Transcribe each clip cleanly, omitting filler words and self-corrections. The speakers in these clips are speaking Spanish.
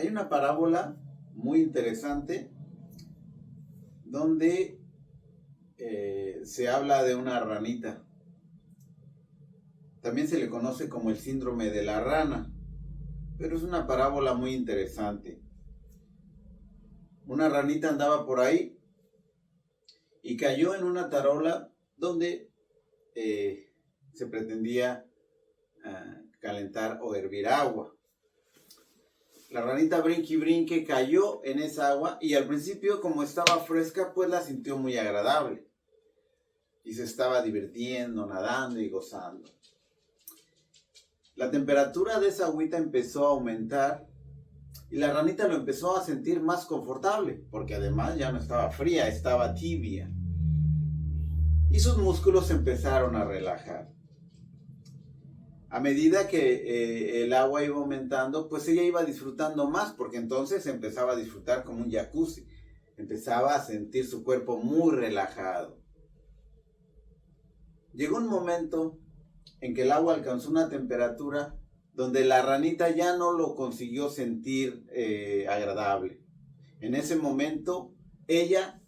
Hay una parábola muy interesante donde se habla de una ranita. También se le conoce como el síndrome de la rana, pero es una parábola muy interesante. Una ranita andaba por ahí y cayó en una tarola donde se pretendía calentar o hervir agua. La ranita brinque y brinque cayó en esa agua y al principio, como estaba fresca, pues la sintió muy agradable y se estaba divirtiendo, nadando y gozando. La temperatura de esa agüita empezó a aumentar y la ranita lo empezó a sentir más confortable, porque además ya no estaba fría, estaba tibia. Y sus músculos se empezaron a relajar. A medida que el agua iba aumentando, pues ella iba disfrutando más, porque entonces empezaba a disfrutar como un jacuzzi. Empezaba a sentir su cuerpo muy relajado. Llegó un momento en que el agua alcanzó una temperatura donde la ranita ya no lo consiguió sentir agradable. En ese momento, ella,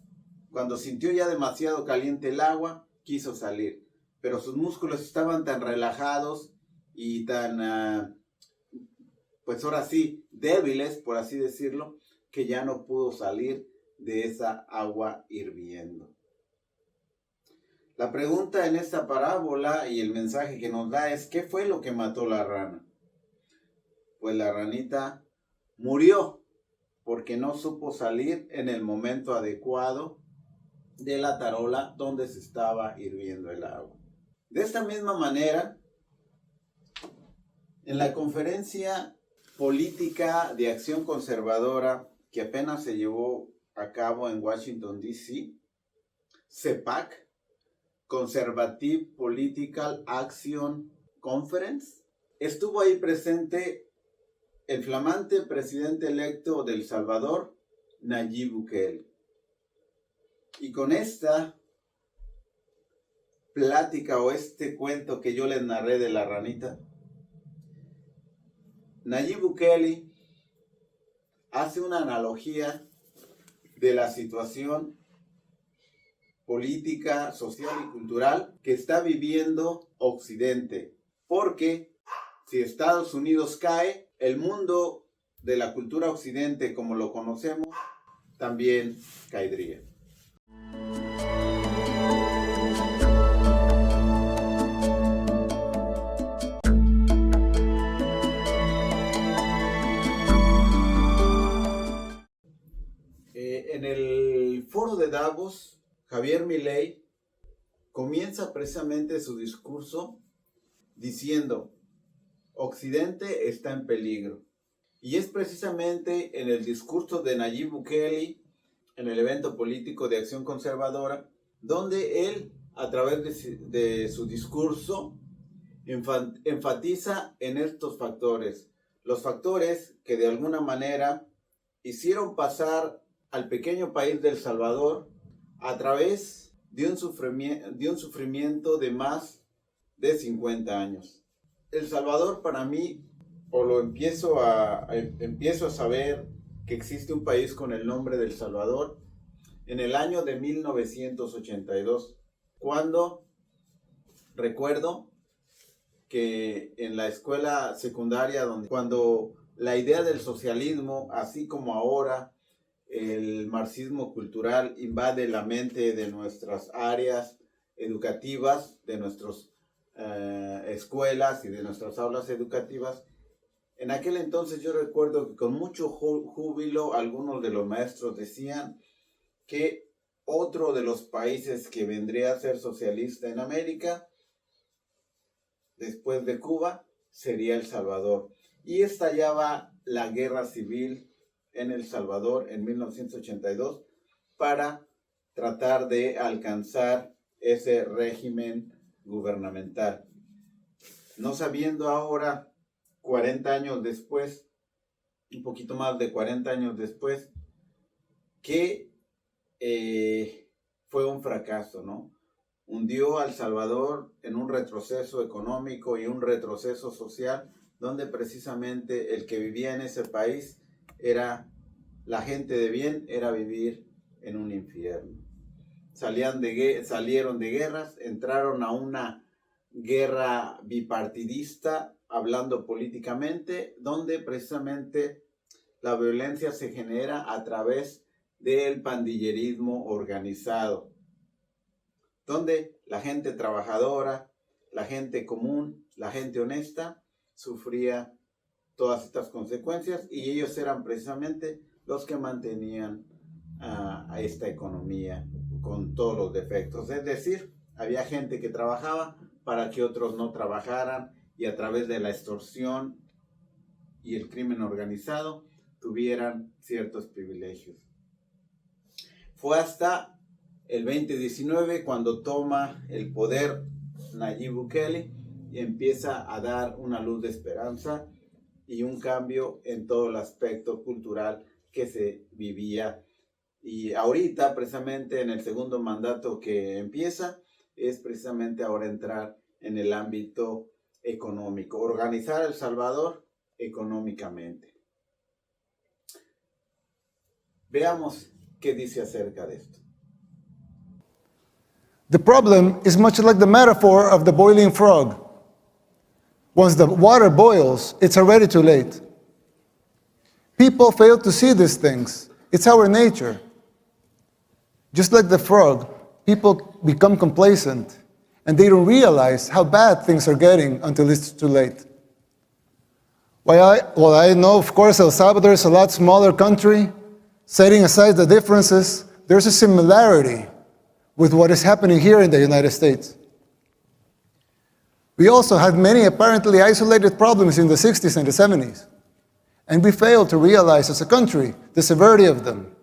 cuando sintió ya demasiado caliente el agua, quiso salir. Pero sus músculos estaban tan relajados y tan, pues ahora sí, débiles, por así decirlo, que ya no pudo salir de esa agua hirviendo. La pregunta en esta parábola y el mensaje que nos da es: ¿qué fue lo que mató la rana? Pues la ranita murió porque no supo salir en el momento adecuado de la tarola donde se estaba hirviendo el agua. De esta misma manera, en la conferencia política de acción conservadora que apenas se llevó a cabo en Washington, D.C., CPAC, Conservative Political Action Conference, estuvo ahí presente el flamante presidente electo de El Salvador, Nayib Bukele. Y con esta plática o este cuento que yo les narré de la ranita, Nayib Bukele hace una analogía de la situación política, social y cultural que está viviendo Occidente. Porque si Estados Unidos cae, el mundo de la cultura Occidente como lo conocemos también caería. En el foro de Davos, Javier Milei comienza precisamente su discurso diciendo: Occidente está en peligro. Y es precisamente en el discurso de Nayib Bukele, en el evento político de acción conservadora, donde él, a través de su discurso, enfatiza en estos factores. Los factores que de alguna manera hicieron pasar al pequeño país de El Salvador a través de un sufrimiento de más de 50 años. El Salvador, para mí, empiezo a saber que existe un país con el nombre de El Salvador en el año de 1982, cuando recuerdo que en la escuela secundaria, cuando la idea del socialismo, así como ahora el marxismo cultural, invade la mente de nuestras áreas educativas, de nuestras escuelas y de nuestras aulas educativas, en aquel entonces yo recuerdo que con mucho júbilo algunos de los maestros decían que otro de los países que vendría a ser socialista en América, después de Cuba, sería El Salvador. Y estallaba la guerra civil en El Salvador en 1982 para tratar de alcanzar ese régimen gubernamental. No sabiendo ahora, 40 años después, un poquito más de 40 años después, que fue un fracaso, ¿no? Hundió a El Salvador en un retroceso económico y un retroceso social, donde precisamente el que vivía en ese país la gente de bien era vivir en un infierno. Salieron de guerras, entraron a una guerra bipartidista, hablando políticamente, donde precisamente la violencia se genera a través del pandillerismo organizado, donde la gente trabajadora, la gente común, la gente honesta, sufría todas estas consecuencias, y ellos eran precisamente los que mantenían a esta economía con todos los defectos. Es decir, había gente que trabajaba para que otros no trabajaran, y a través de la extorsión y el crimen organizado tuvieran ciertos privilegios. Fue hasta el 2019 cuando toma el poder Nayib Bukele y empieza a dar una luz de esperanza y un cambio en todo el aspecto cultural que se vivía. Y ahorita, precisamente en el segundo mandato que empieza, es precisamente ahora entrar en el ámbito económico, organizar a El Salvador económicamente. Veamos qué dice acerca de esto. The problem is much like the metaphor of the boiling frog. Once the water boils, it's already too late. People fail to see these things. It's our nature. Just like the frog, people become complacent and they don't realize how bad things are getting until it's too late. While I know, of course, El Salvador is a lot smaller country, setting aside the differences, there's a similarity with what is happening here in the United States. We also had many apparently isolated problems in the 60s and the 70s, and we failed to realize as a country the severity of them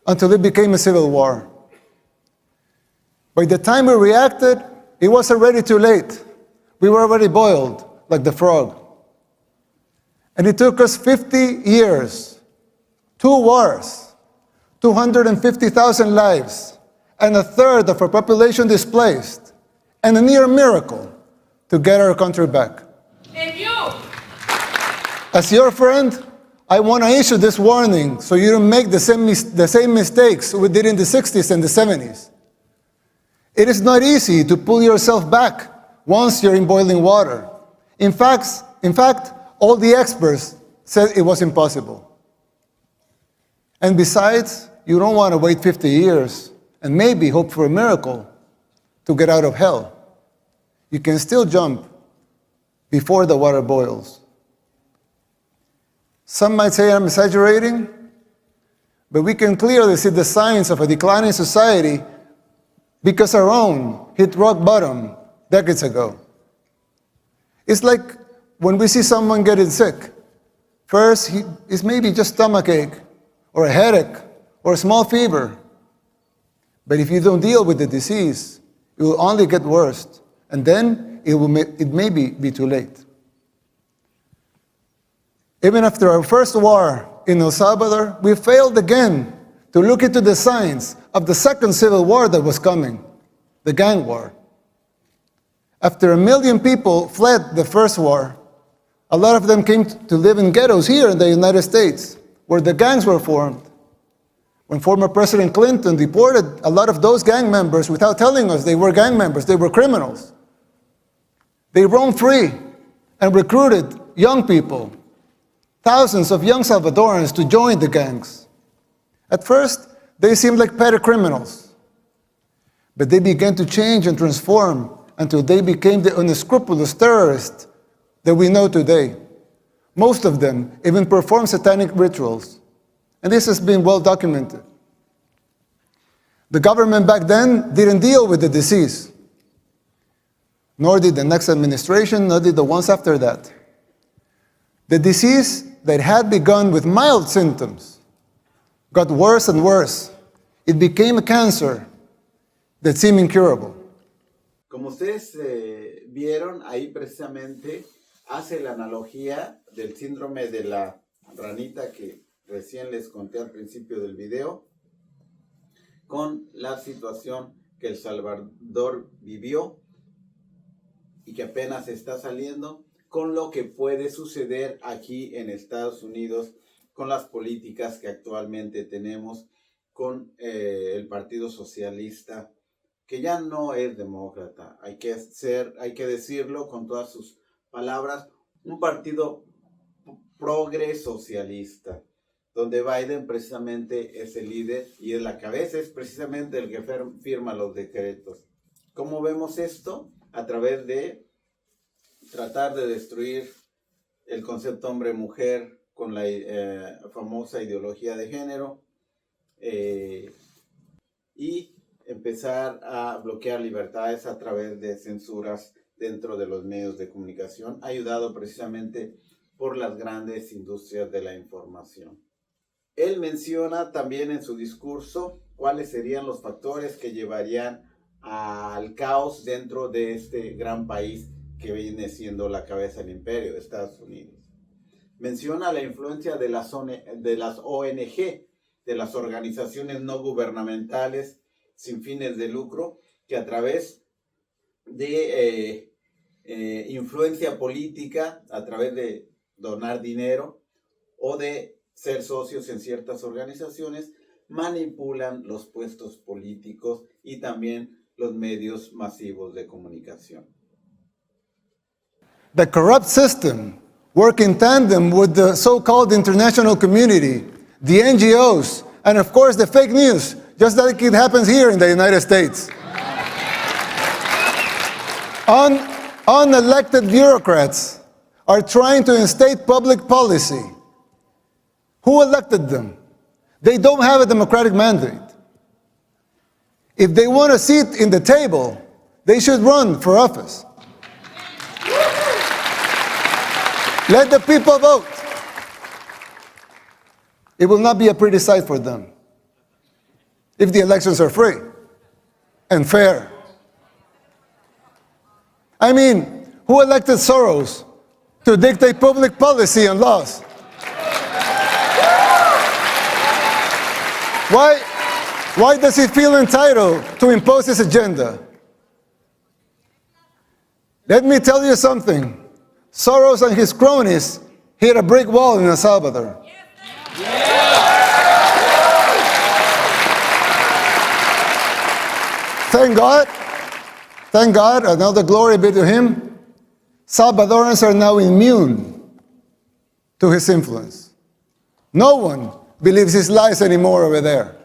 until it became a civil war. By the time we reacted, it was already too late. We were already boiled like the frog. And it took us 50 years, 2 wars, 250,000 lives, and a third of our population displaced, and a near miracle to get our country back. And you! As your friend, I want to issue this warning so you don't make the same mistakes we did in the 60s and the 70s. It is not easy to pull yourself back once you're in boiling water. In fact, all the experts said it was impossible. And besides, you don't want to wait 50 years and maybe hope for a miracle to get out of hell. You can still jump before the water boils. Some might say I'm exaggerating, but we can clearly see the signs of a declining society because our own hit rock bottom decades ago. It's like when we see someone getting sick. First, it's maybe just stomachache, or a headache, or a small fever. But if you don't deal with the disease, it will only get worse, and then it may be too late. Even after our first war in El Salvador, we failed again to look into the signs of the second civil war that was coming, the gang war. After 1 million people fled the first war, a lot of them came to live in ghettos here in the United States, where the gangs were formed. When former President Clinton deported a lot of those gang members without telling us they were gang members, they were criminals. They roamed free and recruited young people, thousands of young Salvadorans, to join the gangs. At first, they seemed like petty criminals, but they began to change and transform until they became the unscrupulous terrorists that we know today. Most of them even perform satanic rituals, and this has been well documented. The government back then didn't deal with the disease, nor did the next administration, nor did the ones after that. The disease that had begun with mild symptoms got worse and worse. It became a cancer that seemed incurable. Como ustedes vieron, ahí precisamente hace la analogía del síndrome de la ranita que recién les conté al principio del video, con la situación que El Salvador vivió y que apenas está saliendo, con lo que puede suceder aquí en Estados Unidos con las políticas que actualmente tenemos con el Partido Socialista, que ya no es demócrata, hay que decirlo con todas sus palabras, un partido progresocialista, donde Biden precisamente es el líder y en la cabeza es precisamente el que firma los decretos. ¿Cómo vemos esto? A través de tratar de destruir el concepto hombre-mujer con la famosa ideología de género y empezar a bloquear libertades a través de censuras dentro de los medios de comunicación, ayudado precisamente por las grandes industrias de la información. Él menciona también en su discurso cuáles serían los factores que llevarían al caos dentro de este gran país que viene siendo la cabeza del imperio, Estados Unidos. Menciona la influencia de las ONG, de las organizaciones no gubernamentales sin fines de lucro, que a través de influencia política, a través de donar dinero o de ser socios en ciertas organizaciones, manipulan los puestos políticos y también los medios masivos de comunicación. The corrupt system work in tandem with the so-called international community, the NGOs, and of course the fake news, just like it happens here in the United States. Unelected bureaucrats are trying to instate public policy. Who elected them? They don't have a democratic mandate. If they want a seat in the table, they should run for office. Let the people vote. It will not be a pretty sight for them if the elections are free and fair. I mean, who elected Soros to dictate public policy and laws? Why does he feel entitled to impose his agenda? Let me tell you something. Soros and his cronies hit a brick wall in El Salvador. Thank God, and all the glory be to him, Salvadorans are now immune to his influence. No one believes his lies anymore over there.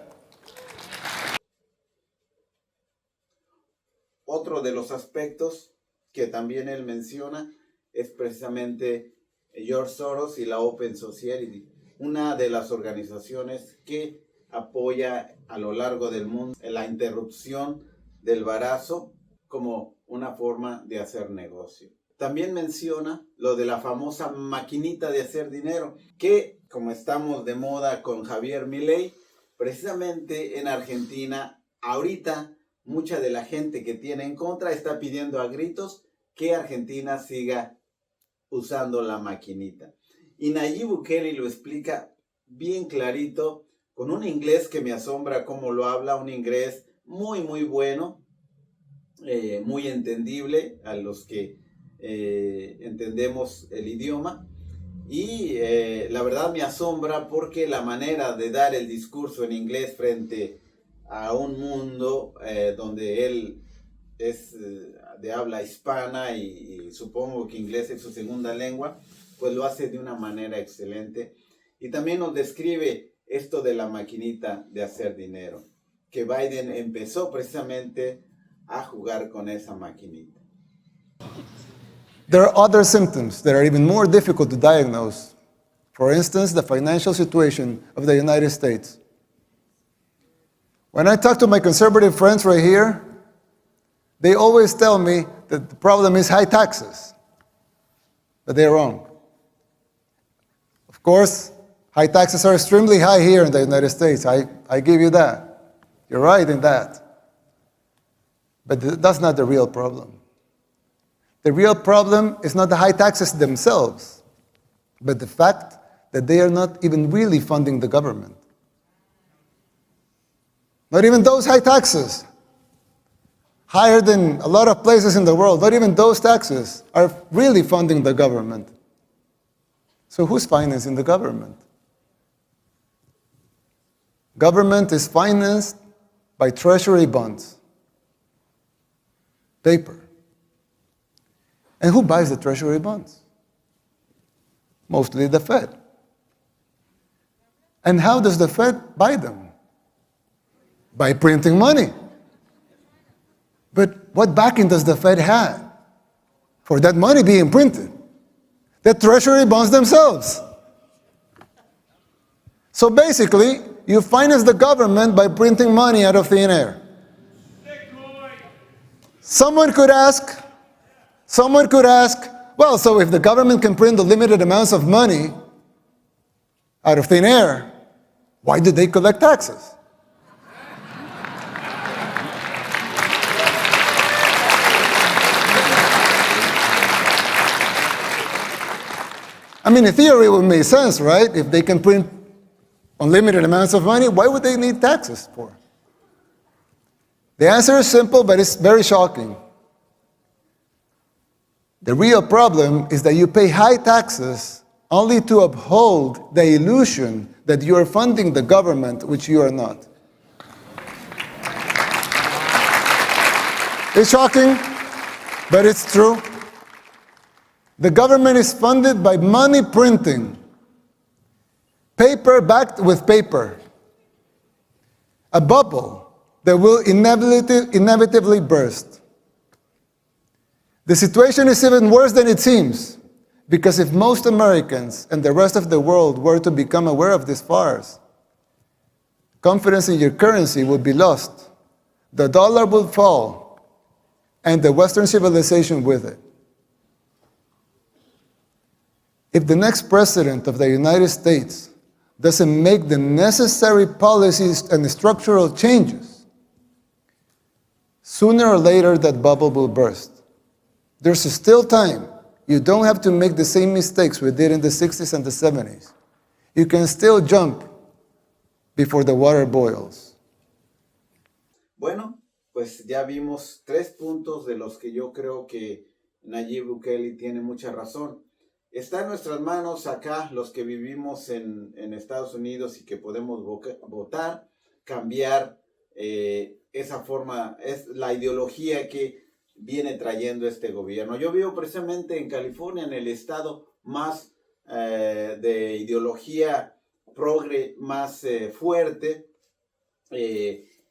Otro de los aspectos que también él menciona es precisamente George Soros y la Open Society, una de las organizaciones que apoya a lo largo del mundo la interrupción del embarazo como una forma de hacer negocio. También menciona lo de la famosa maquinita de hacer dinero, que como estamos de moda con Javier Milei, precisamente en Argentina, ahorita mucha de la gente que tiene en contra está pidiendo a gritos que Argentina siga usando la maquinita. Y Nayib Bukele lo explica bien clarito, con un inglés que me asombra cómo lo habla, un inglés muy bueno, muy entendible a los que entendemos el idioma. Y la verdad me asombra porque la manera de dar el discurso en inglés frente a un mundo donde él es de habla hispana y supongo que inglés es su segunda lengua, pues lo hace de una manera excelente. Y también nos describe esto de la maquinita de hacer dinero, que Biden empezó precisamente a jugar con esa maquinita. There are other symptoms that are even more difficult to diagnose. For instance, the financial situation of the United States. When I talk to my conservative friends right here, they always tell me that the problem is high taxes, but they're wrong. Of course, high taxes are extremely high here in the United States. I give you that. You're right in that. But that's not the real problem. The real problem is not the high taxes themselves, but the fact that they are not even really funding the government. Not even those high taxes, higher than a lot of places in the world, not even those taxes are really funding the government. So who's financing the government? Government is financed by treasury bonds, paper. And who buys the treasury bonds? Mostly the Fed. And how does the Fed buy them? By printing money. But what backing does the Fed have for that money being printed? The treasury bonds themselves. So basically, you finance the government by printing money out of thin air. Someone could ask, well, so if the government can print the limited amounts of money out of thin air, why did they collect taxes? I mean, in theory, it would make sense, right? If they can print unlimited amounts of money, why would they need taxes for? The answer is simple, but it's very shocking. The real problem is that you pay high taxes only to uphold the illusion that you are funding the government, which you are not. It's shocking, but it's true. The government is funded by money printing, paper backed with paper, a bubble that will inevitably burst. The situation is even worse than it seems, because if most Americans and the rest of the world were to become aware of this farce, confidence in your currency would be lost, the dollar would fall, and the Western civilization with it. If the next president of the United States doesn't make the necessary policies and structural changes, sooner or later that bubble will burst. There's still time. You don't have to make the same mistakes we did in the 60s and the 70s. You can still jump before the water boils. Bueno, pues ya vimos 3 puntos de los que yo creo que Nayib Bukele tiene mucha razón. Está en nuestras manos acá, los que vivimos en Estados Unidos y que podemos votar, cambiar esa forma, es la ideología que viene trayendo este gobierno. Yo vivo precisamente en California, en el estado más de ideología progre más fuerte.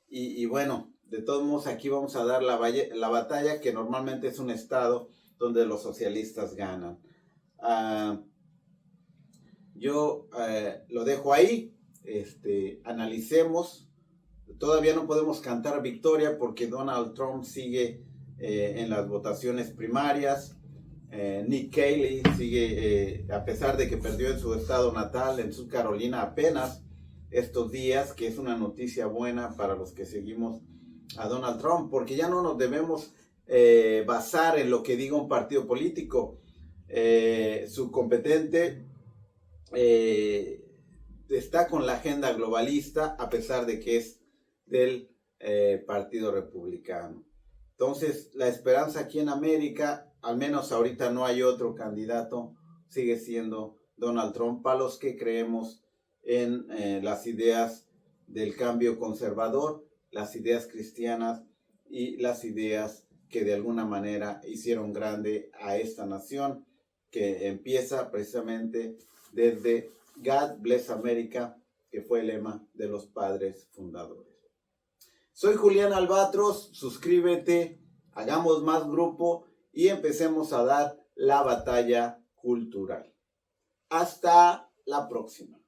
Y bueno, de todos modos aquí vamos a dar la batalla, que normalmente es un estado donde los socialistas ganan. Yo lo dejo ahí, analicemos. Todavía no podemos cantar victoria porque Donald Trump sigue en las votaciones primarias. Nikki Haley sigue, a pesar de que perdió en su estado natal, en South Carolina, apenas estos días, que es una noticia buena para los que seguimos a Donald Trump, porque ya no nos debemos basar en lo que diga un partido político. Su competente está con la agenda globalista, a pesar de que es del Partido Republicano. Entonces, la esperanza aquí en América, al menos ahorita no hay otro candidato, sigue siendo Donald Trump, para los que creemos en las ideas del cambio conservador, las ideas cristianas y las ideas que de alguna manera hicieron grande a esta nación, que empieza precisamente desde God Bless America, que fue el lema de los padres fundadores. Soy Julián Albatros, suscríbete, hagamos más grupo y empecemos a dar la batalla cultural. Hasta la próxima.